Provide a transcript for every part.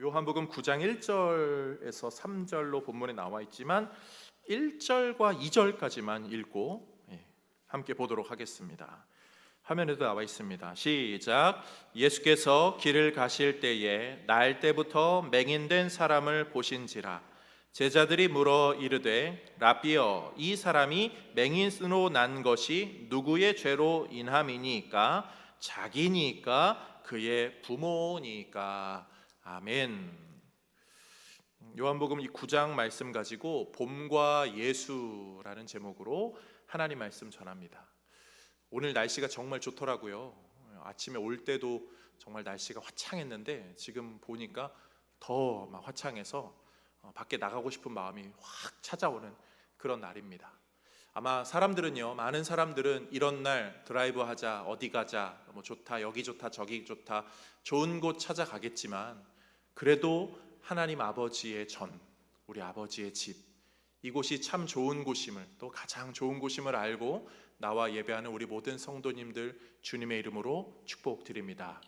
요한복음 9장 1절에서 3절로 본문에 나와 있지만 1절과 2절까지만 읽고 함께 보도록 하겠습니다. 화면에도 나와 있습니다. 시작. 예수께서 길을 가실 때에 날 때부터 맹인된 사람을 보신지라. 제자들이 물어 이르되 라비어, 이 사람이 맹인으로 난 것이 누구의 죄로 인함이니까? 자기니까? 그의 부모니까? 아멘. 요한복음 이 9장 말씀 가지고 봄과 예수라는 제목으로 하나님 말씀 전합니다. 오늘 날씨가 정말 좋더라고요. 아침에 올 때도 정말 날씨가 화창했는데 지금 보니까 더 막 화창해서 밖에 나가고 싶은 마음이 확 찾아오는 그런 날입니다. 아마 사람들은요, 많은 사람들은 이런 날 드라이브 하자, 어디 가자, 뭐 좋다, 여기 좋다, 저기 좋다, 좋은 곳 찾아가겠지만 그래도 하나님 아버지의 전, 우리 아버지의 집, 이곳이 참 좋은 곳임을, 또 가장 좋은 곳임을 알고 나와 예배하는 우리 모든 성도님들 주님의 이름으로 축복드립니다.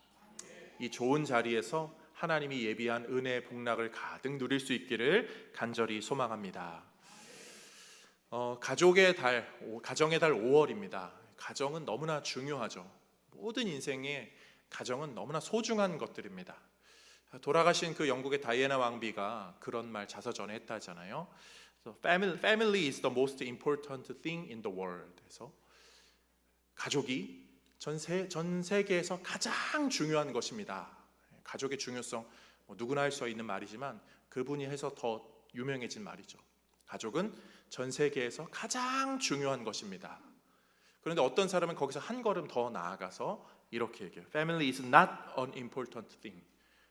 이 좋은 자리에서 하나님이 예비한 은혜의 복락을 가득 누릴 수 있기를 간절히 소망합니다. 가족의 달, 가정의 달 5월입니다. 가정은 너무나 중요하죠. 모든 인생에 가정은 너무나 소중한 것들입니다. 돌아가신 그 영국의 다이애나 왕비가 그런 말 자서전에 했다잖아요. Family is the most important thing in the world. 그래서 가족이 전 세계에서 가장 중요한 것입니다. 가족의 중요성 누구나 할 수 있는 말이지만 그분이 해서 더 유명해진 말이죠. 가족은 전 세계에서 가장 중요한 것입니다. 그런데 어떤 사람은 거기서 한 걸음 더 나아가서 이렇게 얘기해요. Family is not an important thing.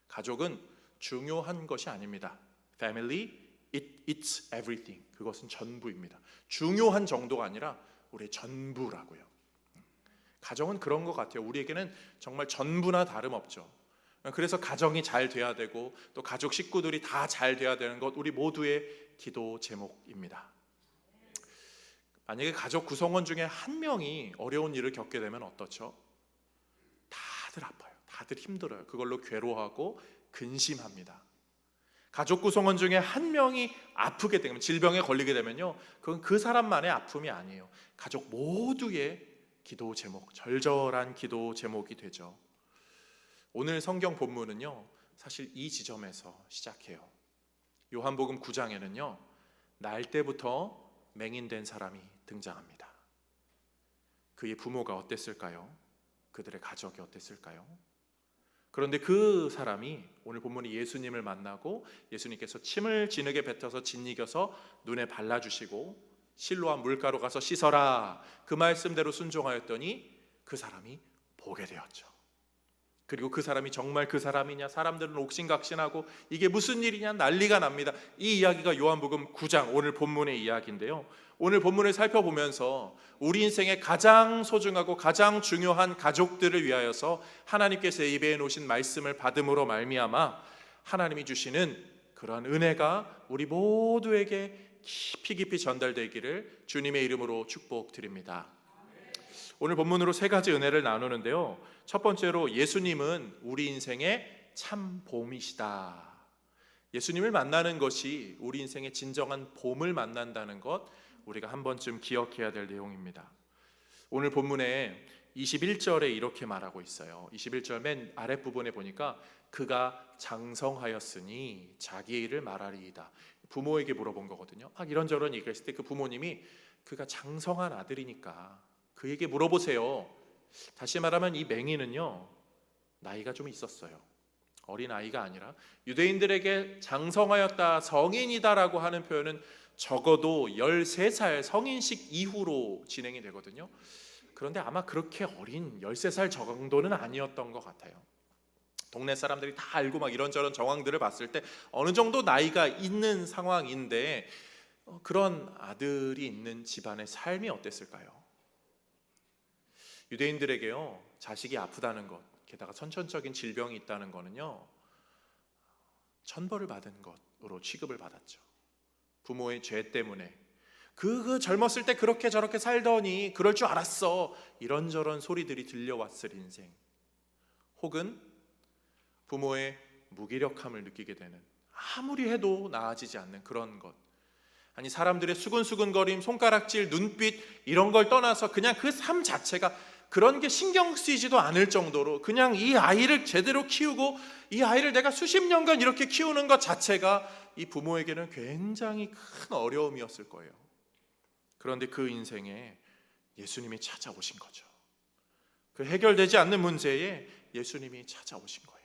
가족은 중요한 것이 아닙니다. Family, it's everything. 그것은 전부입니다. 중요한 정도가 아니라 우리의 전부라고요. 가정은 그런 것 같아요. 우리에게는 정말 전부나 다름없죠. 그래서 가정이 잘 돼야 되고 또 가족 식구들이 다 잘 돼야 되는 것, 우리 모두의 기도 제목입니다. 만약에 가족 구성원 중에 한 명이 어려운 일을 겪게 되면 어떻죠? 다들 아파요. 다들 힘들어요. 그걸로 괴로워하고 근심합니다. 가족 구성원 중에 한 명이 아프게 되면, 질병에 걸리게 되면요, 그건 그 사람만의 아픔이 아니에요. 가족 모두의 기도 제목, 절절한 기도 제목이 되죠. 오늘 성경 본문은요, 사실 이 지점에서 시작해요. 요한복음 9장에는요, 날 때부터 맹인된 사람이 등장합니다. 그의 부모가 어땠을까요? 그들의 가족이 어땠을까요? 그런데 그 사람이 오늘 본문이 예수님을 만나고 예수님께서 침을 진흙에 뱉어서 짓이겨서 눈에 발라주시고 실로와 물가로 가서 씻어라, 그 말씀대로 순종하였더니 그 사람이 보게 되었죠. 그리고 그 사람이 정말 그 사람이냐, 사람들은 옥신각신하고 이게 무슨 일이냐 난리가 납니다. 이 이야기가 요한복음 9장 오늘 본문의 이야기인데요, 오늘 본문을 살펴보면서 우리 인생의 가장 소중하고 가장 중요한 가족들을 위하여서 하나님께서 예배해 놓으신 말씀을 받음으로 말미암아 하나님이 주시는 그러한 은혜가 우리 모두에게 깊이 전달되기를 주님의 이름으로 축복드립니다. 오늘 본문으로 세 가지 은혜를 나누는데요, 첫 번째로 예수님은 우리 인생의 참 봄이시다. 예수님을 만나는 것이 우리 인생의 진정한 봄을 만난다는 것, 우리가 한 번쯤 기억해야 될 내용입니다. 오늘 본문에 21절에 이렇게 말하고 있어요. 21절 맨 아랫부분에 보니까 그가 장성하였으니 자기의 일을 말하리이다. 부모에게 물어본 거거든요. 막 이런저런 얘기했을 때 그 부모님이 그가 장성한 아들이니까 그에게 물어보세요. 다시 말하면 이 맹인은요, 나이가 좀 있었어요. 어린 아이가 아니라 유대인들에게 장성하였다, 성인이다라고 하는 표현은 적어도 13살 성인식 이후로 진행이 되거든요. 그런데 아마 그렇게 어린 13살 정도는 아니었던 것 같아요. 동네 사람들이 다 알고 막 이런저런 정황들을 봤을 때 어느 정도 나이가 있는 상황인데 그런 아들이 있는 집안의 삶이 어땠을까요? 유대인들에게요, 자식이 아프다는 것, 게다가 선천적인 질병이 있다는 것은요, 천벌을 받은 것으로 취급을 받았죠. 부모의 죄 때문에 그 젊었을 때 그렇게 저렇게 살더니 그럴 줄 알았어, 이런저런 소리들이 들려왔을 인생, 혹은 부모의 무기력함을 느끼게 되는, 아무리 해도 나아지지 않는 그런 것. 아니, 사람들의 수근수근거림, 손가락질, 눈빛 이런 걸 떠나서 그냥 그 삶 자체가 그런 게 신경 쓰이지도 않을 정도로 그냥 이 아이를 제대로 키우고 이 아이를 내가 수십 년간 이렇게 키우는 것 자체가 이 부모에게는 굉장히 큰 어려움이었을 거예요. 그런데 그 인생에 예수님이 찾아오신 거죠. 그 해결되지 않는 문제에 예수님이 찾아오신 거예요.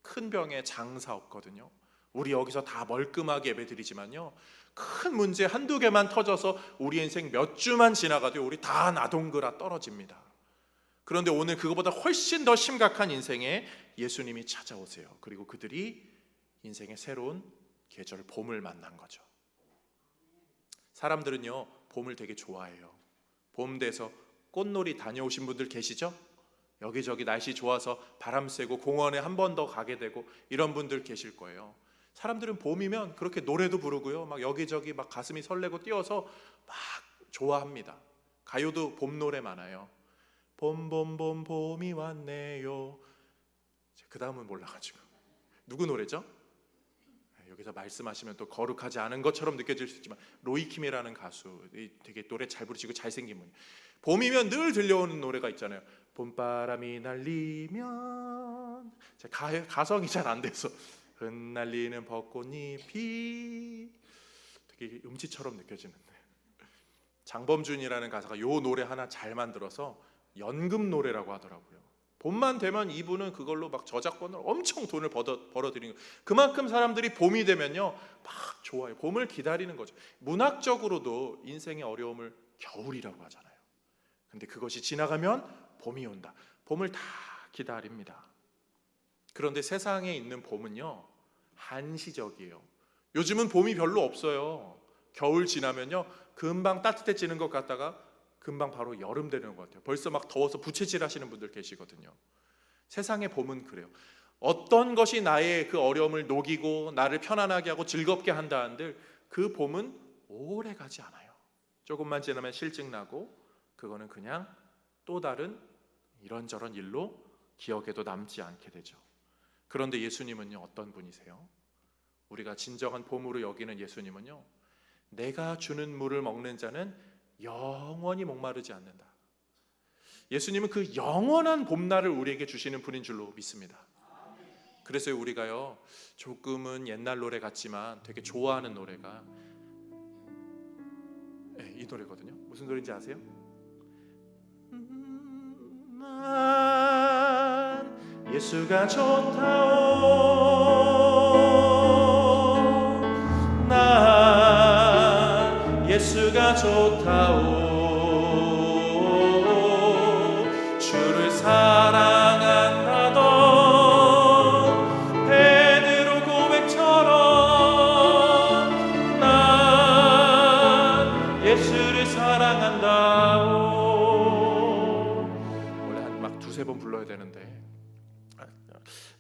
큰 병에 장사 없거든요. 우리 여기서 다 멀끔하게 예배드리지만요, 큰 문제 한두 개만 터져서 우리 인생 몇 주만 지나가도 우리 다 나동그라 떨어집니다. 그런데 오늘 그거보다 훨씬 더 심각한 인생에 예수님이 찾아오세요. 그리고 그들이 인생의 새로운 계절 봄을 만난 거죠. 사람들은요, 봄을 되게 좋아해요. 봄 돼서 꽃놀이 다녀오신 분들 계시죠? 여기저기 날씨 좋아서 바람 쐬고 공원에 한 번 더 가게 되고 이런 분들 계실 거예요. 사람들은 봄이면 그렇게 노래도 부르고요, 막 여기저기 막 가슴이 설레고 뛰어서 막 좋아합니다. 가요도 봄 노래 많아요. 봄봄봄 봄이 왔네요. 그 다음은 몰라가지고. 누구 노래죠? 여기서 말씀하시면 또 거룩하지 않은 것처럼 느껴질 수 있지만 로이킴이라는 가수, 되게 노래 잘 부르시고 잘생긴 분이, 봄이면 늘 들려오는 노래가 있잖아요. 봄바람이 날리면, 가성이 잘 안 돼서 흩날리는 벚꽃잎이, 되게 음치처럼 느껴지는데, 장범준이라는 가사가 요 노래 하나 잘 만들어서 연금 노래라고 하더라고요. 봄만 되면 이분은 그걸로 막 저작권을 엄청 돈을 벌어들이는 거예요. 그만큼 사람들이 봄이 되면요 막 좋아요. 봄을 기다리는 거죠. 문학적으로도 인생의 어려움을 겨울이라고 하잖아요. 근데 그것이 지나가면 봄이 온다. 봄을 다 기다립니다. 그런데 세상에 있는 봄은요 한시적이에요. 요즘은 봄이 별로 없어요. 겨울 지나면요 금방 따뜻해지는 것 같다가 금방 바로 여름 되는 것 같아요. 벌써 막 더워서 부채질 하시는 분들 계시거든요. 세상의 봄은 그래요. 어떤 것이 나의 그 어려움을 녹이고 나를 편안하게 하고 즐겁게 한다 한들 그 봄은 오래 가지 않아요. 조금만 지나면 실증 나고 그거는 그냥 또 다른 이런저런 일로 기억에도 남지 않게 되죠. 그런데 예수님은요 어떤 분이세요? 우리가 진정한 봄으로 여기는 예수님은요, 내가 주는 물을 먹는 자는 영원히 목마르지 않는다. 예수님은 그 영원한 봄날을 우리에게 주시는 분인 줄로 믿습니다. 그래서 우리가요 조금은 옛날 노래 같지만 되게 좋아하는 노래가 이 노래거든요. 무슨 노래인지 아세요? 난 예수가 좋다오, 난 예수가 좋다오, 주를 사랑한다던 베드로 고백처럼 난 예수를 사랑한다오. 원래 한 막 두세 번 불러야 되는데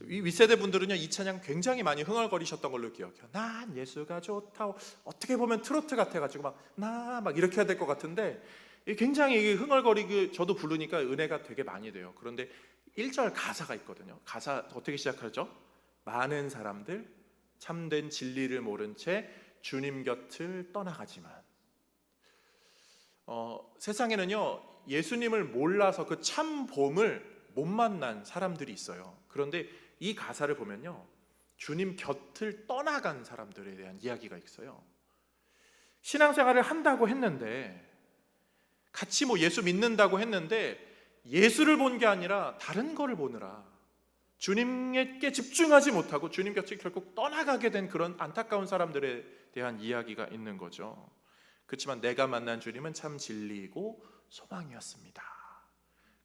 이 윗세대 분들은요 이 찬양 굉장히 많이 흥얼거리셨던 걸로 기억해요. 난 예수가 좋다오. 어떻게 보면 트로트 같아가지고 막 이렇게 해야 될 것 같은데 굉장히 흥얼거리고 저도 부르니까 은혜가 되게 많이 돼요. 그런데 1절 가사가 있거든요. 가사 어떻게 시작하죠? 많은 사람들 참된 진리를 모른 채 주님 곁을 떠나가지만, 세상에는요 예수님을 몰라서 그 참 봄을 못 만난 사람들이 있어요. 그런데 이 가사를 보면요 주님 곁을 떠나간 사람들에 대한 이야기가 있어요. 신앙생활을 한다고 했는데, 같이 예수 믿는다고 했는데 예수를 본 게 아니라 다른 거를 보느라 주님께 집중하지 못하고 주님 곁을 결국 떠나가게 된 그런 안타까운 사람들에 대한 이야기가 있는 거죠. 그렇지만 내가 만난 주님은 참 진리이고 소망이었습니다.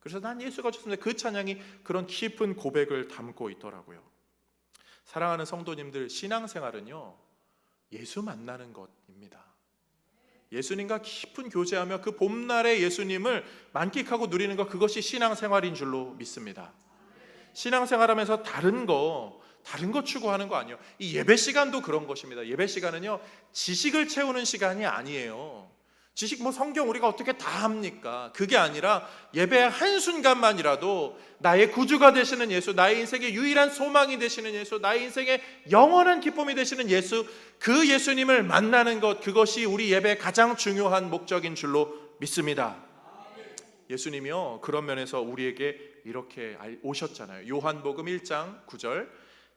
그래서 난 예수가 좋습니다. 그 찬양이 그런 깊은 고백을 담고 있더라고요. 사랑하는 성도님들, 신앙생활은요 예수 만나는 것입니다. 예수님과 깊은 교제하며 그 봄날의 예수님을 만끽하고 누리는 것, 그것이 신앙생활인 줄로 믿습니다. 신앙생활하면서 다른 거 추구하는 거 아니에요. 이 예배 시간도 그런 것입니다. 예배 시간은요 지식을 채우는 시간이 아니에요. 지식 성경 우리가 어떻게 다 합니까? 그게 아니라 예배 한순간만이라도 나의 구주가 되시는 예수, 나의 인생의 유일한 소망이 되시는 예수, 나의 인생의 영원한 기쁨이 되시는 예수, 그 예수님을 만나는 것, 그것이 우리 예배의 가장 중요한 목적인 줄로 믿습니다. 예수님이요, 그런 면에서 우리에게 이렇게 오셨잖아요. 요한복음 1장 9절,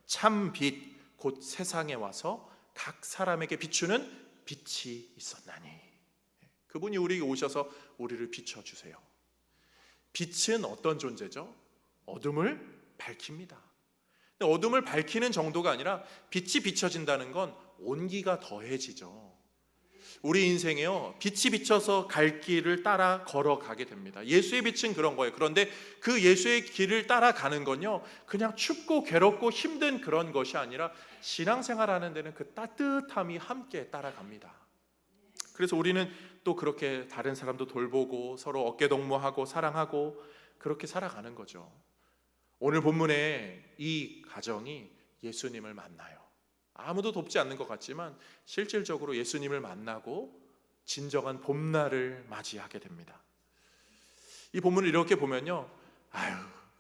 참 빛 곧 세상에 와서 각 사람에게 비추는 빛이 있었나니. 그분이 우리에게 오셔서 우리를 비춰주세요. 빛은 어떤 존재죠? 어둠을 밝힙니다. 근데 어둠을 밝히는 정도가 아니라 빛이 비춰진다는 건 온기가 더해지죠. 우리 인생에요, 빛이 비쳐서 갈 길을 따라 걸어가게 됩니다. 예수의 빛은 그런 거예요. 그런데 그 예수의 길을 따라가는 건요, 그냥 춥고 괴롭고 힘든 그런 것이 아니라 신앙생활하는 데는 그 따뜻함이 함께 따라갑니다. 그래서 우리는 또 그렇게 다른 사람도 돌보고 서로 어깨동무하고 사랑하고 그렇게 살아가는 거죠. 오늘 본문에 이 가정이 예수님을 만나요. 아무도 돕지 않는 것 같지만 실질적으로 예수님을 만나고 진정한 봄날을 맞이하게 됩니다. 이 본문을 이렇게 보면요,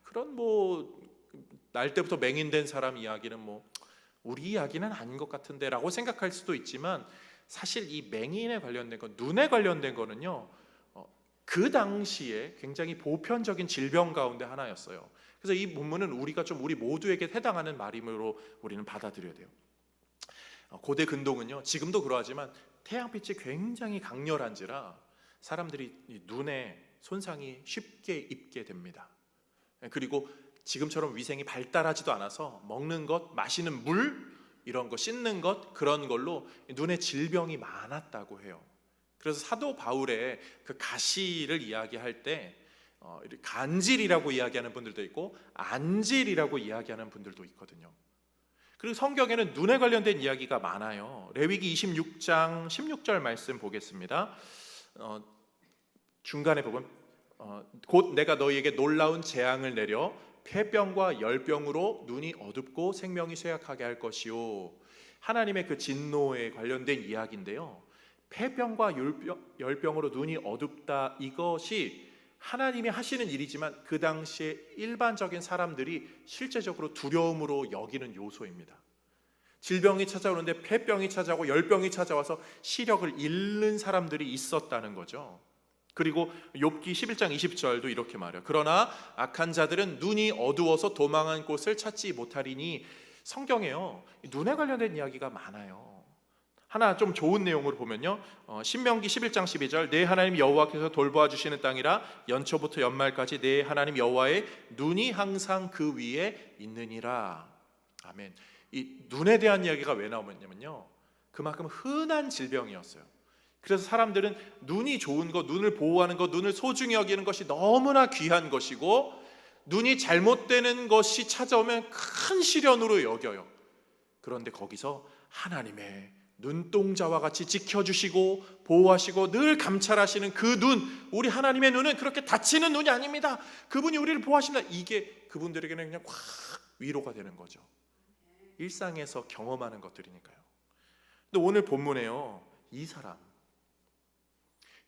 그런 날 때부터 맹인된 사람 이야기는 우리 이야기는 아닌 것 같은데 라고 생각할 수도 있지만, 사실 이 맹인에 관련된 건, 눈에 관련된 거는요, 그 당시에 굉장히 보편적인 질병 가운데 하나였어요. 그래서 이 본문은 우리 모두에게 해당하는 말임으로 우리는 받아들여야 돼요. 고대 근동은요, 지금도 그러하지만 태양빛이 굉장히 강렬한지라 사람들이 눈에 손상이 쉽게 입게 됩니다. 그리고 지금처럼 위생이 발달하지도 않아서 먹는 것, 마시는 물, 이런 거 씻는 것, 그런 걸로 눈에 질병이 많았다고 해요. 그래서 사도 바울의 그 가시를 이야기할 때 간질이라고 이야기하는 분들도 있고 안질이라고 이야기하는 분들도 있거든요. 그리고 성경에는 눈에 관련된 이야기가 많아요. 레위기 26장 16절 말씀 보겠습니다. 중간에 보면 곧 내가 너희에게 놀라운 재앙을 내려 폐병과 열병으로 눈이 어둡고 생명이 쇠약하게 할 것이요. 하나님의 그 진노에 관련된 이야기인데요, 폐병과 열병으로 눈이 어둡다, 이것이 하나님이 하시는 일이지만 그 당시에 일반적인 사람들이 실제적으로 두려움으로 여기는 요소입니다. 질병이 찾아오는데 폐병이 찾아오고 열병이 찾아와서 시력을 잃는 사람들이 있었다는 거죠. 그리고 욥기 11장 20절도 이렇게 말해요. 그러나 악한 자들은 눈이 어두워서 도망한 곳을 찾지 못하리니. 성경에요, 눈에 관련된 이야기가 많아요. 하나 좀 좋은 내용으로 보면요, 신명기 11장 12절, 내 하나님 여호와께서 돌보아 주시는 땅이라 연초부터 연말까지 내 하나님 여호와의 눈이 항상 그 위에 있느니라. 아멘. 이 눈에 대한 이야기가 왜 나오냐면요, 그만큼 흔한 질병이었어요. 그래서 사람들은 눈이 좋은 것, 눈을 보호하는 것, 눈을 소중히 여기는 것이 너무나 귀한 것이고, 눈이 잘못되는 것이 찾아오면 큰 시련으로 여겨요. 그런데 거기서 하나님의 눈동자와 같이 지켜주시고 보호하시고 늘 감찰하시는 그 눈, 우리 하나님의 눈은 그렇게 다치는 눈이 아닙니다. 그분이 우리를 보호하신다. 이게 그분들에게는 그냥 확 위로가 되는 거죠. 일상에서 경험하는 것들이니까요. 근데 오늘 본문에요, 이 사람,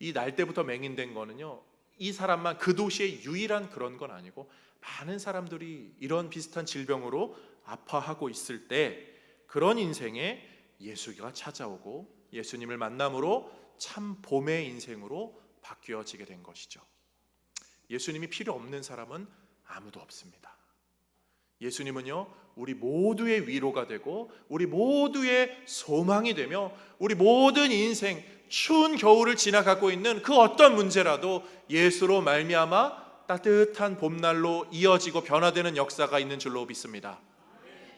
이 날 때부터 맹인된 거는요, 이 사람만 그 도시의 유일한 그런 건 아니고 많은 사람들이 이런 비슷한 질병으로 아파하고 있을 때 그런 인생에 예수가 찾아오고 예수님을 만남으로 참 봄의 인생으로 바뀌어지게 된 것이죠. 예수님이 필요 없는 사람은 아무도 없습니다. 예수님은요, 우리 모두의 위로가 되고 우리 모두의 소망이 되며 우리 모든 인생, 추운 겨울을 지나가고 있는 그 어떤 문제라도 예수로 말미암아 따뜻한 봄날로 이어지고 변화되는 역사가 있는 줄로 믿습니다.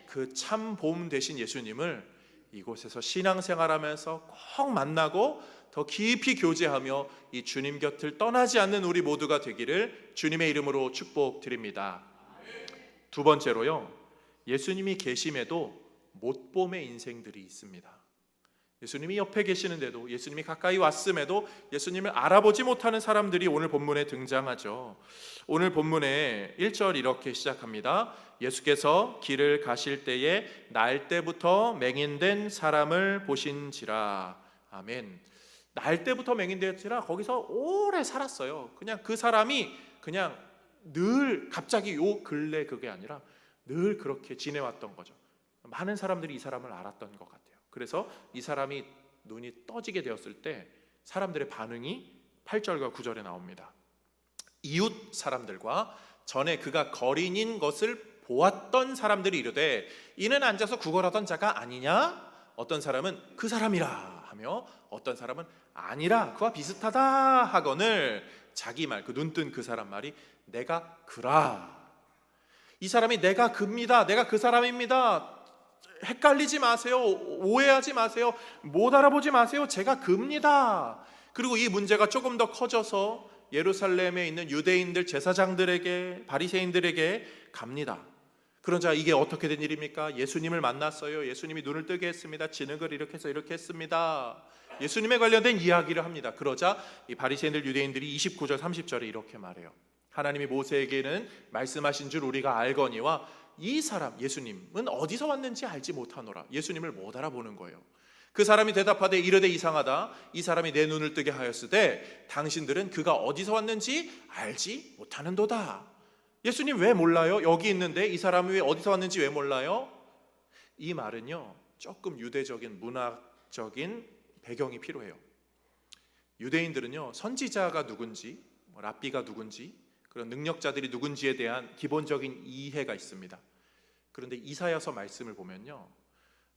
그 참 봄 되신 예수님을 이곳에서 신앙생활하면서 꼭 만나고 더 깊이 교제하며 이 주님 곁을 떠나지 않는 우리 모두가 되기를 주님의 이름으로 축복드립니다. 두 번째로요, 예수님이 계심에도 못봄의 인생들이 있습니다. 예수님이 옆에 계시는데도, 예수님이 가까이 왔음에도 예수님을 알아보지 못하는 사람들이 오늘 본문에 등장하죠. 오늘 본문에 1절 이렇게 시작합니다. 예수께서 길을 가실 때에 날 때부터 맹인된 사람을 보신지라. 아멘. 날 때부터 맹인되었지라 거기서 오래 살았어요. 그냥 그 사람이 그냥 늘 갑자기 요 근래 그게 아니라 늘 그렇게 지내왔던 거죠. 많은 사람들이 이 사람을 알았던 것 같아요. 그래서 이 사람이 눈이 떠지게 되었을 때 사람들의 반응이 8절과 9절에 나옵니다. 이웃 사람들과 전에 그가 거린인 것을 보았던 사람들이 이르되 이는 앉아서 구걸하던 자가 아니냐? 어떤 사람은 그 사람이라 하며 어떤 사람은 아니라 그와 비슷하다 하거늘 자기 말, 그 눈뜬 그 사람 말이 내가 그라. 이 사람이 내가 그입니다. 내가 그 사람입니다. 헷갈리지 마세요. 오해하지 마세요. 못 알아보지 마세요. 제가 그입니다. 그리고 이 문제가 조금 더 커져서 예루살렘에 있는 유대인들 제사장들에게 바리새인들에게 갑니다. 그러자 이게 어떻게 된 일입니까? 예수님을 만났어요. 예수님이 눈을 뜨게 했습니다. 진흙을 이렇게 해서 이렇게 했습니다. 예수님에 관련된 이야기를 합니다. 그러자 이 바리새인들 유대인들이 29절 30절에 이렇게 말해요. 하나님이 모세에게는 말씀하신 줄 우리가 알거니와 이 사람 예수님은 어디서 왔는지 알지 못하노라. 예수님을 못 알아보는 거예요. 그 사람이 대답하되 이르되 이상하다. 이 사람이 내 눈을 뜨게 하였으되 당신들은 그가 어디서 왔는지 알지 못하는도다. 예수님 왜 몰라요? 여기 있는데 이 사람이 왜 어디서 왔는지 왜 몰라요? 이 말은요 조금 유대적인 문화적인 배경이 필요해요. 유대인들은요 선지자가 누군지 랍비가 누군지 그런 능력자들이 누군지에 대한 기본적인 이해가 있습니다. 그런데 이사야서 말씀을 보면요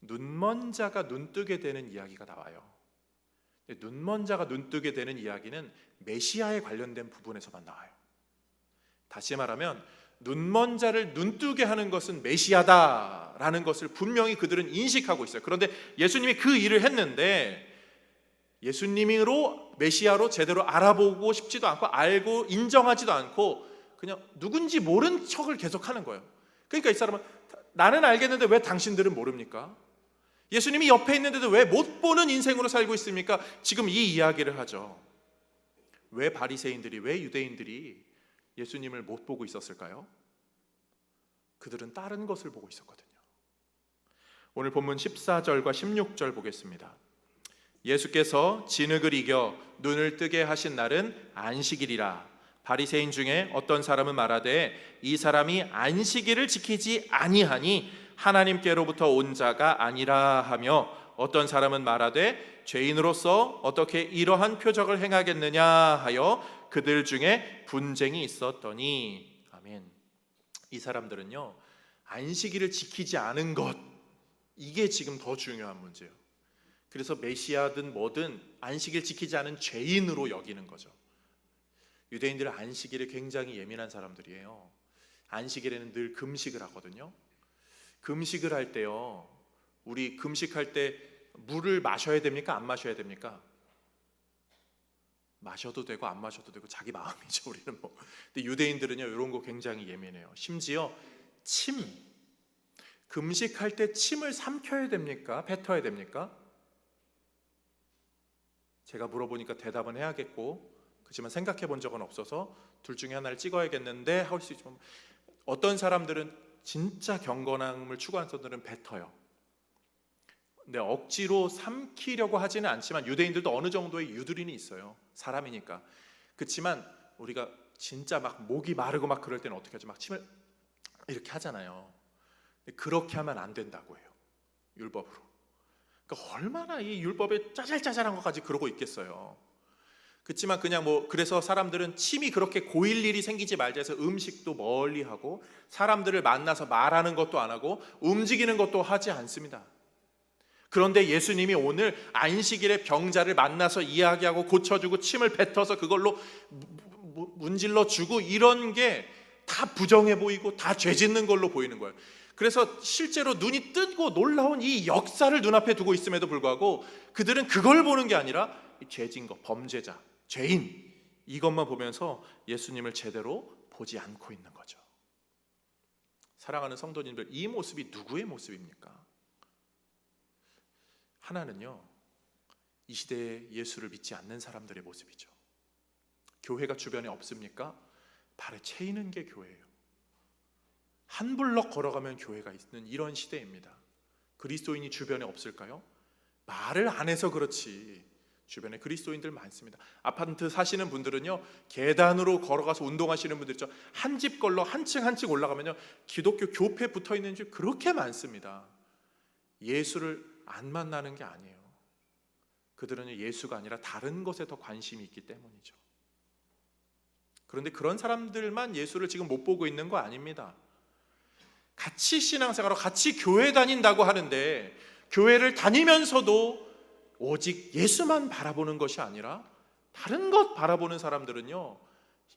눈먼 자가 눈뜨게 되는 이야기가 나와요. 눈먼 자가 눈뜨게 되는 이야기는 메시아에 관련된 부분에서만 나와요. 다시 말하면 눈먼 자를 눈뜨게 하는 것은 메시아다라는 것을 분명히 그들은 인식하고 있어요. 그런데 예수님이 그 일을 했는데 예수님으로 메시아로 제대로 알아보고 싶지도 않고 알고 인정하지도 않고 그냥 누군지 모른 척을 계속하는 거예요. 그러니까 이 사람은 나는 알겠는데 왜 당신들은 모릅니까? 예수님이 옆에 있는데도 왜 못 보는 인생으로 살고 있습니까? 지금 이 이야기를 하죠. 왜 바리새인들이 왜 유대인들이 예수님을 못 보고 있었을까요? 그들은 다른 것을 보고 있었거든요. 오늘 본문 14절과 16절 보겠습니다. 예수께서 진흙을 이겨 눈을 뜨게 하신 날은 안식일이라. 바리새인 중에 어떤 사람은 말하되 이 사람이 안식일을 지키지 아니하니 하나님께로부터 온 자가 아니라 하며 어떤 사람은 말하되 죄인으로서 어떻게 이러한 표적을 행하겠느냐 하여 그들 중에 분쟁이 있었더니 아멘. 이 사람들은요 안식일을 지키지 않은 것 이게 지금 더 중요한 문제예요. 그래서 메시아든 뭐든 안식일 지키지 않은 죄인으로 여기는 거죠. 유대인들은 안식일에 굉장히 예민한 사람들이에요. 안식일에는 늘 금식을 하거든요. 금식을 할 때요 우리 금식할 때 물을 마셔야 됩니까? 안 마셔야 됩니까? 마셔도 되고 안 마셔도 되고 자기 마음이죠. 우리는 뭐. 근데 유대인들은요 이런 거 굉장히 예민해요. 심지어 침 금식할 때 침을 삼켜야 됩니까? 뱉어야 됩니까? 제가 물어보니까 대답은 해야겠고 그렇지만 생각해 본 적은 없어서 둘 중에 하나를 찍어야겠는데 할 수 있지만 어떤 사람들은 진짜 경건함을 추구하는 사람들은 뱉어요. 근데 억지로 삼키려고 하지는 않지만 유대인들도 어느 정도의 유두린이 있어요. 사람이니까. 그렇지만 우리가 진짜 막 목이 마르고 막 그럴 때는 어떻게 하죠? 막 침을 이렇게 하잖아요. 근데 그렇게 하면 안 된다고 해요. 율법으로. 그러니까 얼마나 이 율법에 짜잘짜잘한 것까지 그러고 있겠어요. 그렇지만 그냥 뭐 그래서 사람들은 침이 그렇게 고일 일이 생기지 말자 해서 음식도 멀리 하고 사람들을 만나서 말하는 것도 안 하고 움직이는 것도 하지 않습니다. 그런데 예수님이 오늘 안식일에 병자를 만나서 이야기하고 고쳐주고 침을 뱉어서 그걸로 문질러 주고 이런 게 다 부정해 보이고 다 죄 짓는 걸로 보이는 거예요. 그래서 실제로 눈이 뜨고 놀라운 이 역사를 눈앞에 두고 있음에도 불구하고 그들은 그걸 보는 게 아니라 죄 진 거, 범죄자, 죄인 이것만 보면서 예수님을 제대로 보지 않고 있는 거죠. 사랑하는 성도님들, 이 모습이 누구의 모습입니까? 하나는요 이 시대에 예수를 믿지 않는 사람들의 모습이죠. 교회가 주변에 없습니까? 발에 채이는 게 교회예요. 한 블럭 걸어가면 교회가 있는 이런 시대입니다. 그리스도인이 주변에 없을까요? 말을 안 해서 그렇지 주변에 그리스도인들 많습니다. 아파트 사시는 분들은요, 계단으로 걸어가서 운동하시는 분들 있죠. 한 집 걸러 한 층 한 층 올라가면요, 기독교 교회 붙어 있는 집 그렇게 많습니다. 예수를 안 만나는 게 아니에요. 그들은 예수가 아니라 다른 것에 더 관심이 있기 때문이죠. 그런데 그런 사람들만 예수를 지금 못 보고 있는 거 아닙니다. 같이 신앙생활하고 같이 교회 다닌다고 하는데, 교회를 다니면서도 오직 예수만 바라보는 것이 아니라 다른 것 바라보는 사람들은요,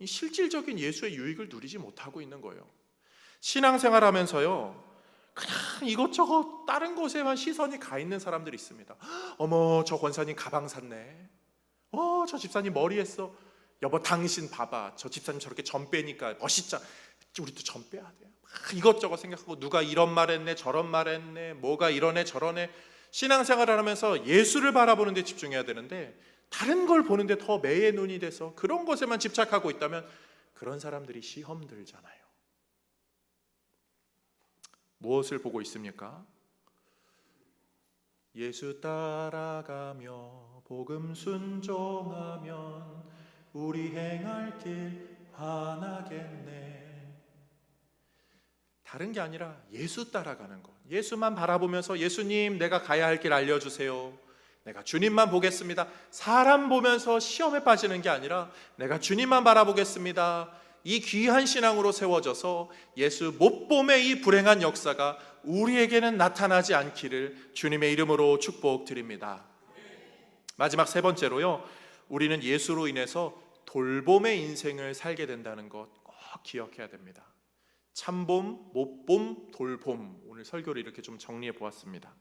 실질적인 예수의 유익을 누리지 못하고 있는 거예요. 신앙생활하면서요, 그냥 이것저것 다른 곳에만 시선이 가 있는 사람들이 있습니다. 어머, 저 권사님 가방 샀네. 저 집사님 머리 했어. 여보, 당신 봐봐, 저 집사님 저렇게 점 빼니까 멋있잖아. 우리도 점 빼야 돼. 이것저것 생각하고, 누가 이런 말 했네, 저런 말 했네, 뭐가 이러네 저러네. 신앙생활을 하면서 예수를 바라보는 데 집중해야 되는데, 다른 걸 보는데 더 매의 눈이 돼서 그런 것에만 집착하고 있다면 그런 사람들이 시험 들잖아요. 무엇을 보고 있습니까? 예수 따라가며 복음 순종하면 우리 행할 길 환하겠네. 다른 게 아니라 예수 따라가는 것, 예수만 바라보면서 예수님 내가 가야 할 길 알려주세요, 내가 주님만 보겠습니다. 사람 보면서 시험에 빠지는 게 아니라 내가 주님만 바라보겠습니다. 이 귀한 신앙으로 세워져서 예수 못 봄의 이 불행한 역사가 우리에게는 나타나지 않기를 주님의 이름으로 축복드립니다. 마지막 세 번째로요, 우리는 예수로 인해서 돌봄의 인생을 살게 된다는 것 꼭 기억해야 됩니다. 참봄, 못봄, 돌봄, 오늘 설교를 이렇게 좀 정리해 보았습니다.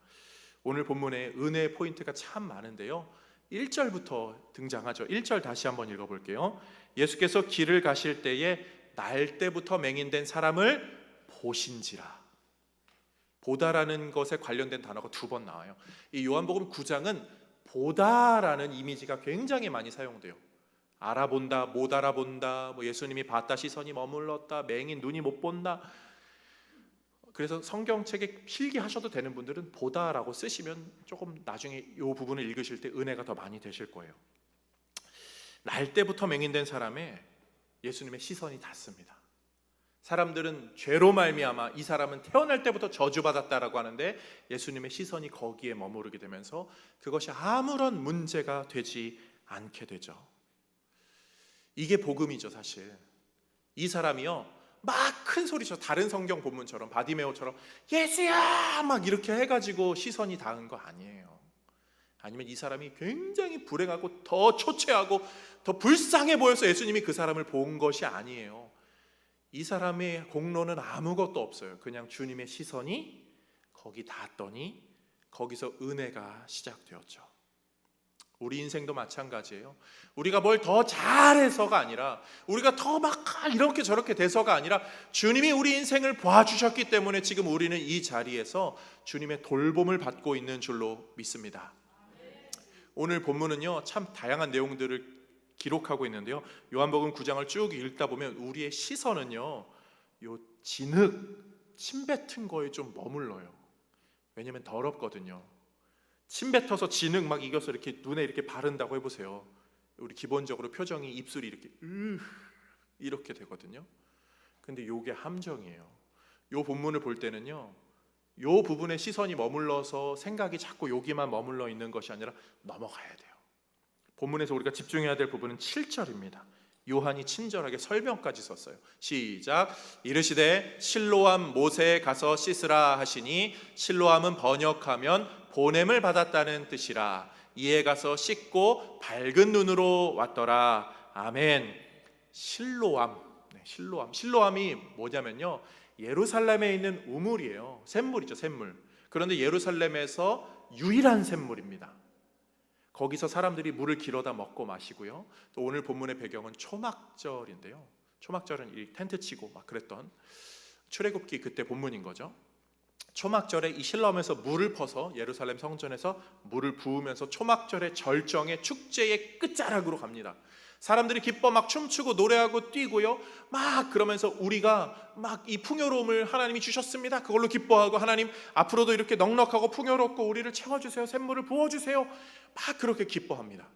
오늘 본문에 은혜의 포인트가 참 많은데요, 1절부터 등장하죠. 1절 다시 한번 읽어볼게요. 예수께서 길을 가실 때에 날 때부터 맹인된 사람을 보신지라. 보다라는 것에 관련된 단어가 2번 나와요. 이 요한복음 9장은 보다라는 이미지가 굉장히 많이 사용돼요. 알아본다, 못 알아본다, 예수님이 봤다, 시선이 머물렀다, 맹인 눈이 못 본다. 그래서 성경책에 필기하셔도 되는 분들은 보다라고 쓰시면 조금 나중에 이 부분을 읽으실 때 은혜가 더 많이 되실 거예요. 날 때부터 맹인된 사람에 예수님의 시선이 닿습니다. 사람들은 죄로 말미암아 이 사람은 태어날 때부터 저주받았다라고 하는데, 예수님의 시선이 거기에 머무르게 되면서 그것이 아무런 문제가 되지 않게 되죠. 이게 복음이죠. 사실 이 사람이요, 막 큰 소리쳐, 다른 성경 본문처럼 바디메오처럼 예수야 막 이렇게 해가지고 시선이 닿은 거 아니에요. 아니면 이 사람이 굉장히 불행하고 더 초췌하고 더 불쌍해 보여서 예수님이 그 사람을 본 것이 아니에요. 이 사람의 공로는 아무것도 없어요. 그냥 주님의 시선이 거기 닿았더니 거기서 은혜가 시작되었죠. 우리 인생도 마찬가지예요. 우리가 뭘 더 잘해서가 아니라, 우리가 더 막 이렇게 저렇게 돼서가 아니라, 주님이 우리 인생을 봐주셨기 때문에 지금 우리는 이 자리에서 주님의 돌봄을 받고 있는 줄로 믿습니다. 오늘 본문은요, 참 다양한 내용들을 기록하고 있는데요, 요한복음 9장을 쭉 읽다 보면 우리의 시선은요, 요 진흙, 침 뱉은 거에 좀 머물러요. 왜냐면 더럽거든요. 침 뱉어서 진흙 막 이겨서 이렇게 눈에 이렇게 바른다고 해보세요. 우리 기본적으로 표정이, 입술이 이렇게 되거든요. 근데 요게 함정이에요. 요 본문을 볼 때는요, 요 부분에 시선이 머물러서 생각이 자꾸 여기만 머물러 있는 것이 아니라 넘어가야 돼요. 본문에서 우리가 집중해야 될 부분은 7절입니다. 요한이 친절하게 설명까지 썼어요. 시작. 이르시되 실로암 못에 가서 씻으라 하시니, 실로암은 번역하면 보냄을 받았다는 뜻이라. 이에 가서 씻고 밝은 눈으로 왔더라. 아멘. 실로암, 실로암이 뭐냐면요, 예루살렘에 있는 우물이에요. 샘물이죠, 샘물. 그런데 예루살렘에서 유일한 샘물입니다. 거기서 사람들이 물을 길어다 먹고 마시고요. 또 오늘 본문의 배경은 초막절인데요, 초막절은 이 텐트 치고 막 그랬던 출애굽기 그때 본문인 거죠. 초막절에 이 실로암에서 물을 퍼서 예루살렘 성전에서 물을 부으면서 초막절의 절정의 축제의 끝자락으로 갑니다. 사람들이 기뻐 막 춤추고 노래하고 뛰고요, 막 그러면서 우리가 막 이 풍요로움을 하나님이 주셨습니다, 그걸로 기뻐하고, 하나님 앞으로도 이렇게 넉넉하고 풍요롭고 우리를 채워주세요, 샘물을 부어주세요, 막 그렇게 기뻐합니다.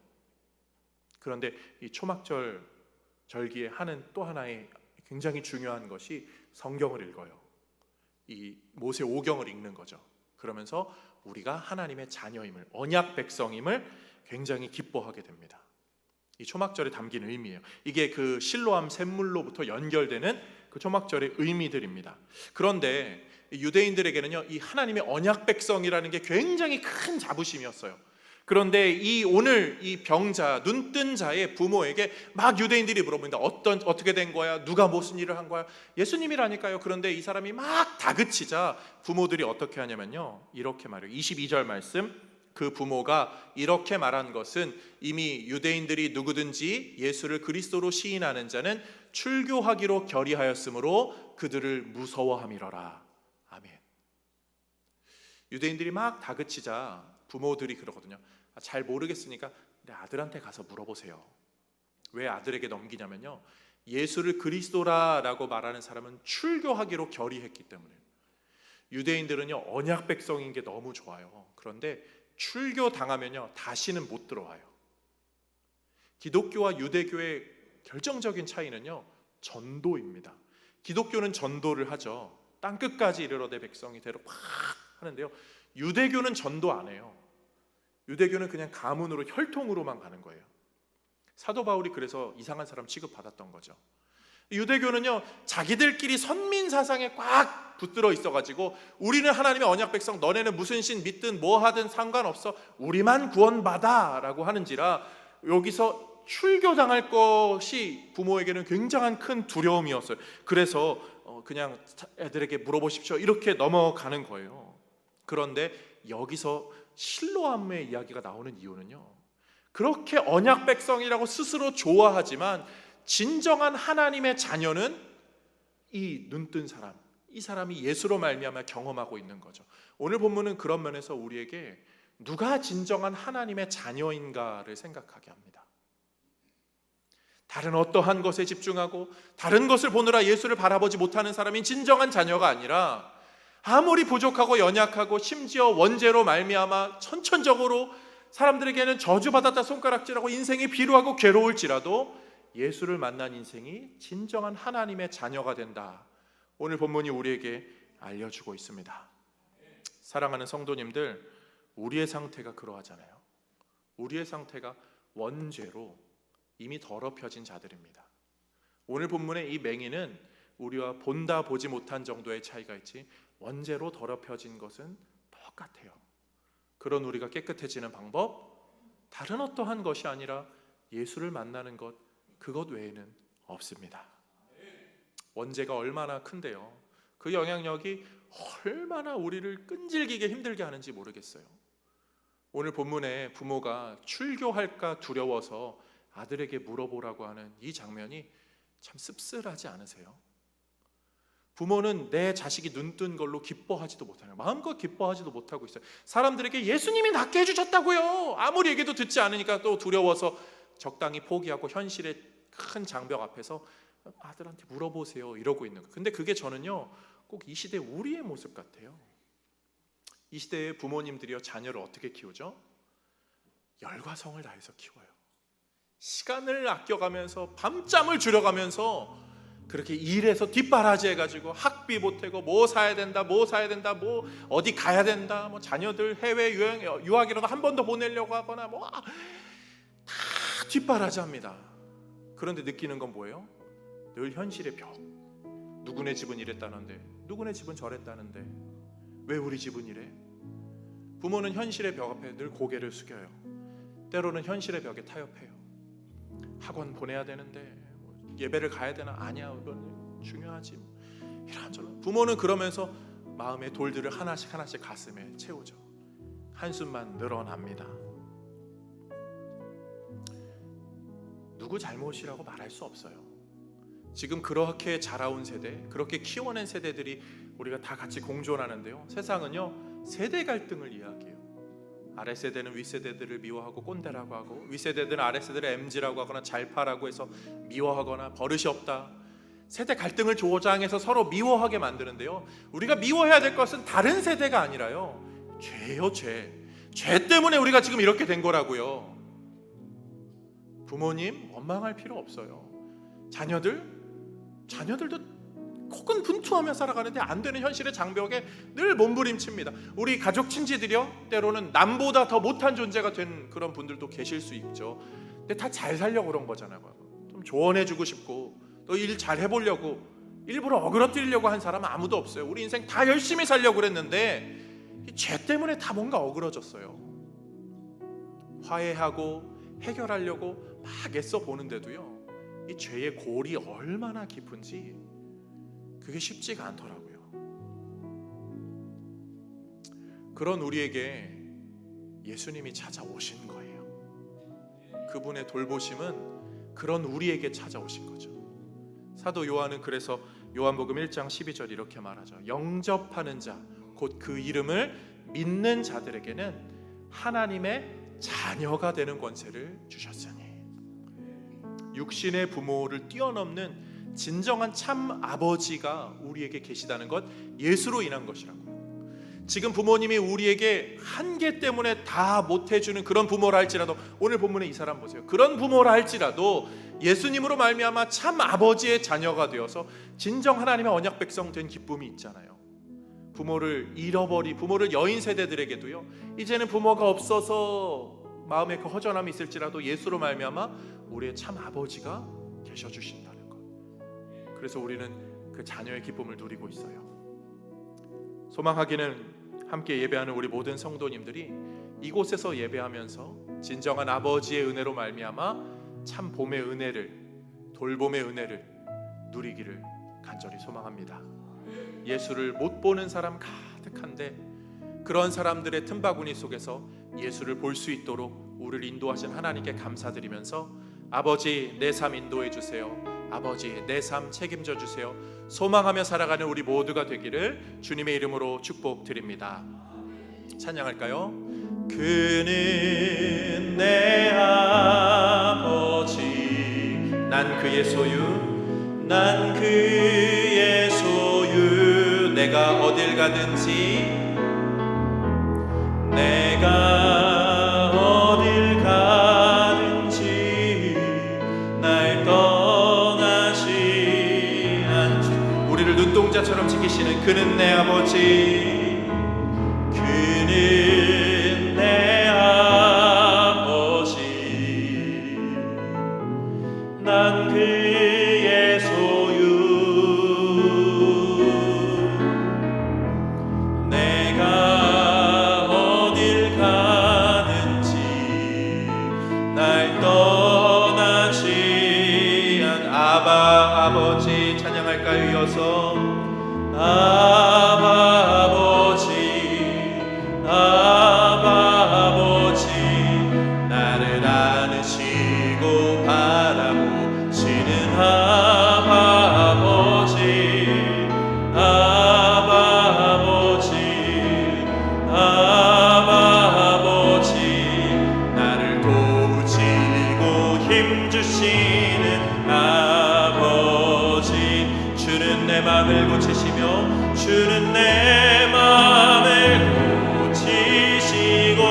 그런데 이 초막절 절기에 하는 또 하나의 굉장히 중요한 것이 성경을 읽어요. 이 모세 오경을 읽는 거죠. 그러면서 우리가 하나님의 자녀임을, 언약 백성임을 굉장히 기뻐하게 됩니다. 이 초막절에 담긴 의미예요. 이게 그 실로암 샘물로부터 연결되는 그 초막절의 의미들입니다. 그런데 유대인들에게는요, 이 하나님의 언약 백성이라는 게 굉장히 큰 자부심이었어요. 그런데 이 오늘 이 병자, 눈뜬 자의 부모에게 막 유대인들이 물어봅니다. 어떻게 된 거야? 누가 무슨 일을 한 거야? 예수님이라니까요. 그런데 이 사람이 막 다그치자 부모들이 어떻게 하냐면요, 이렇게 말해요. 22절 말씀, 그 부모가 이렇게 말한 것은 이미 유대인들이 누구든지 예수를 그리스도로 시인하는 자는 출교하기로 결의하였으므로 그들을 무서워함이러라. 아멘. 유대인들이 막 다그치자 부모들이 그러거든요. 잘 모르겠으니까 내 아들한테 가서 물어보세요. 왜 아들에게 넘기냐면요, 예수를 그리스도라라고 말하는 사람은 출교하기로 결의했기 때문에. 유대인들은요, 언약 백성인 게 너무 좋아요. 그런데 출교 당하면요, 다시는 못 들어와요. 기독교와 유대교의 결정적인 차이는요, 전도입니다. 기독교는 전도를 하죠. 땅끝까지 이르러 내 백성이 되러 팍 하는데요, 유대교는 전도 안 해요. 유대교는 그냥 가문으로, 혈통으로만 가는 거예요. 사도 바울이 그래서 이상한 사람 취급받았던 거죠. 유대교는요, 자기들끼리 선민 사상에 꽉 붙들어 있어가지고 우리는 하나님의 언약 백성, 너네는 무슨 신 믿든 뭐 하든 상관없어, 우리만 구원받아 라고 하는지라 여기서 출교당할 것이 부모에게는 굉장한 큰 두려움이었어요. 그래서 그냥 애들에게 물어보십시오 이렇게 넘어가는 거예요. 그런데 여기서 실로암의 이야기가 나오는 이유는요, 그렇게 언약 백성이라고 스스로 좋아하지만 진정한 하나님의 자녀는 이 눈뜬 사람, 이 사람이 예수로 말미암아 경험하고 있는 거죠. 오늘 본문은 그런 면에서 우리에게 누가 진정한 하나님의 자녀인가를 생각하게 합니다. 다른 어떠한 것에 집중하고 다른 것을 보느라 예수를 바라보지 못하는 사람이 진정한 자녀가 아니라, 아무리 부족하고 연약하고 심지어 원죄로 말미암아 천천적으로 사람들에게는 저주받았다 손가락질하고 인생이 비루하고 괴로울지라도 예수를 만난 인생이 진정한 하나님의 자녀가 된다. 오늘 본문이 우리에게 알려주고 있습니다. 사랑하는 성도님들, 우리의 상태가 그러하잖아요. 우리의 상태가 원죄로 이미 더럽혀진 자들입니다. 오늘 본문의 이 맹인은 우리와 본다 보지 못한 정도의 차이가 있지 원죄로 더럽혀진 것은 똑같아요. 그런 우리가 깨끗해지는 방법, 다른 어떠한 것이 아니라 예수를 만나는 것, 그것 외에는 없습니다. 원죄가 얼마나 큰데요, 그 영향력이 얼마나 우리를 끈질기게 힘들게 하는지 모르겠어요. 오늘 본문에 부모가 출교할까 두려워서 아들에게 물어보라고 하는 이 장면이 참 씁쓸하지 않으세요? 부모는 내 자식이 눈뜬 걸로 기뻐하지도 못하요. 마음껏 기뻐하지도 못하고 있어요. 사람들에게 예수님이 낫게 해주셨다고요. 아무리 얘기도 듣지 않으니까 또 두려워서 적당히 포기하고 현실의 큰 장벽 앞에서 아들한테 물어보세요 이러고 있는 거예요. 근데 그게 저는요, 꼭 이 시대 우리의 모습 같아요. 이 시대의 부모님들이요, 자녀를 어떻게 키우죠? 열과 성을 다해서 키워요. 시간을 아껴가면서 밤잠을 줄여가면서 그렇게 일해서 뒷바라지 해가지고 학비 보태고 뭐 사야 된다, 뭐 어디 가야 된다, 뭐 자녀들 해외 유학이라도 한 번 더 보내려고 하거나 뭐 다 뒷바라지 합니다. 그런데 느끼는 건 뭐예요? 늘 현실의 벽. 누구네 집은 이랬다는데, 누구네 집은 저랬다는데, 왜 우리 집은 이래? 부모는 현실의 벽 앞에 늘 고개를 숙여요. 때로는 현실의 벽에 타협해요. 학원 보내야 되는데, 예배를 가야 되나? 아니야, 이건 중요하지. 이런저런. 부모는 그러면서 마음의 돌들을 하나씩 가슴에 채우죠. 한숨만 늘어납니다. 누구 잘못이라고 말할 수 없어요. 지금 그렇게 자라온 세대, 그렇게 키워낸 세대들이 우리가 다 같이 공존하는데요, 세상은요 세대 갈등을 이야기해요. 아랫세대는 윗세대들을 미워하고 꼰대라고 하고, 윗세대들은 아랫세대를 MZ라고 하거나 잘파라고 해서 미워하거나 버릇이 없다, 세대 갈등을 조장해서 서로 미워하게 만드는데요, 우리가 미워해야 될 것은 다른 세대가 아니라요, 죄요. 죄 때문에 우리가 지금 이렇게 된 거라고요. 부모님 원망할 필요 없어요. 자녀들도 혹은 분투하며 살아가는데 안 되는 현실의 장벽에 늘 몸부림칩니다. 우리 가족 친지들이요, 때로는 남보다 더 못한 존재가 된 그런 분들도 계실 수 있죠. 근데 다 잘 살려고 그런 거잖아요. 좀 조언해주고 싶고 또 일 잘 해보려고 일부러 어그러뜨리려고 한 사람은 아무도 없어요. 우리 인생 다 열심히 살려고 그랬는데 이 죄 때문에 다 뭔가 어그러졌어요. 화해하고 해결하려고 막 애써 보는데도요, 이 죄의 골이 얼마나 깊은지 그게 쉽지가 않더라고요. 그런 우리에게 예수님이 찾아오신 거예요. 그분의 돌보심은 그런 우리에게 찾아오신 거죠. 사도 요한은 그래서 요한복음 1장 12절 이렇게 말하죠. 영접하는 자, 곧 그 이름을 믿는 자들에게는 하나님의 자녀가 되는 권세를 주셨으니, 육신의 부모를 뛰어넘는 진정한 참 아버지가 우리에게 계시다는 것, 예수로 인한 것이라고요. 지금 부모님이 우리에게 한계 때문에 다 못해주는 그런 부모라 할지라도, 오늘 본문에 이 사람 보세요. 그런 부모라 할지라도 예수님으로 말미암아 참 아버지의 자녀가 되어서 진정 하나님의 언약 백성 된 기쁨이 있잖아요. 부모를 여인 세대들에게도요, 이제는 부모가 없어서 마음에 그 허전함이 있을지라도 예수로 말미암아 우리의 참 아버지가 계셔주신다는 것. 그래서 우리는 그 자녀의 기쁨을 누리고 있어요. 소망하기는 함께 예배하는 우리 모든 성도님들이 이곳에서 예배하면서 진정한 아버지의 은혜로 말미암아 참 봄의 은혜를, 돌봄의 은혜를 누리기를 간절히 소망합니다. 예수를 못 보는 사람 가득한데 그런 사람들의 틈바구니 속에서 예수를 볼 수 있도록 우리를 인도하신 하나님께 감사드리면서, 아버지 내 삶 인도해 주세요, 아버지 내 삶 책임져 주세요, 소망하며 살아가는 우리 모두가 되기를 주님의 이름으로 축복드립니다. 찬양할까요? 그는 내 아버지, 난 그의 소유, 난 그의 소유, 내가 어딜 가든지, 내가 어딜 가든지 날 떠나지 않죠. 우리를 눈동자처럼 지키시는 그는 내 아버지, 그는 내 아버지, 난 그의 소유, 내가 어딜 가든지 날 떠나지 않. 아버지 찬양할까요? 이어서 아버지, 나를 안으시고 바라보시는 아버지, 나를 도우시고 힘주시는 아버지, 주는 내 맘을 고치시며, 주는 내 맘을 고치시고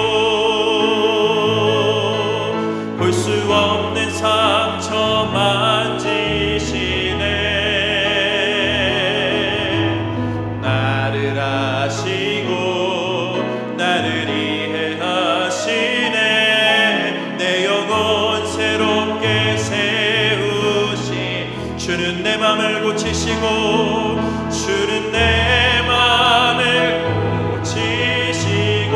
볼 수 없는 상처 만지시네. 나를 아시고 나를 이해하시네. 내 영혼 새롭게 세우시, 주는 내 맘을 고치시고, 주는 내 맘을 고치시고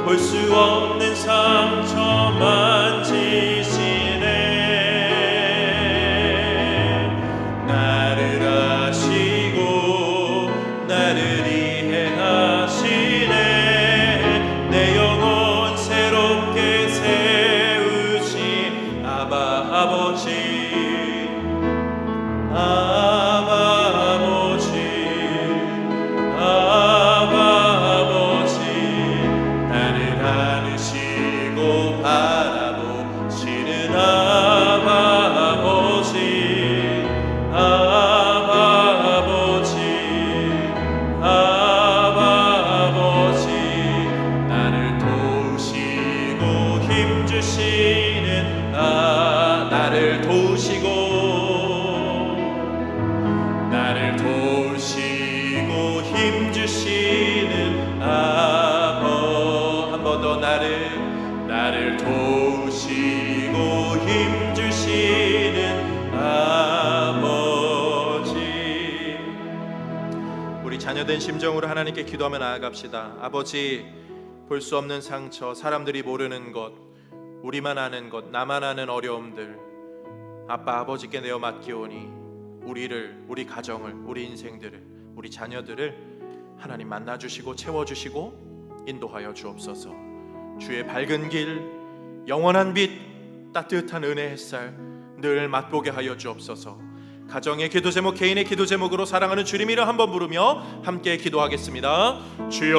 볼 수 없는 상처 만지시네. 나를 아시고 나를 이해하시네. 내 영혼 새롭게 세우신 아버지, 아버지, 우리 자녀된 심정으로 하나님께 기도하며 나아갑시다. 아버지, 볼 수 없는 상처, 사람들이 모르는 것, 우리만 아는 것, 나만 아는 어려움들 아빠 아버지께 내어 맡기오니 우리를, 우리 가정을, 우리 인생들을, 우리 자녀들을 하나님 만나주시고 채워주시고 인도하여 주옵소서. 주의 밝은 길, 영원한 빛, 따뜻한 은혜 햇살 늘 맛보게 하여 주옵소서. 가정의 기도 제목, 개인의 기도 제목으로 사랑하는 주님 이름 한번 부르며 함께 기도하겠습니다. 주여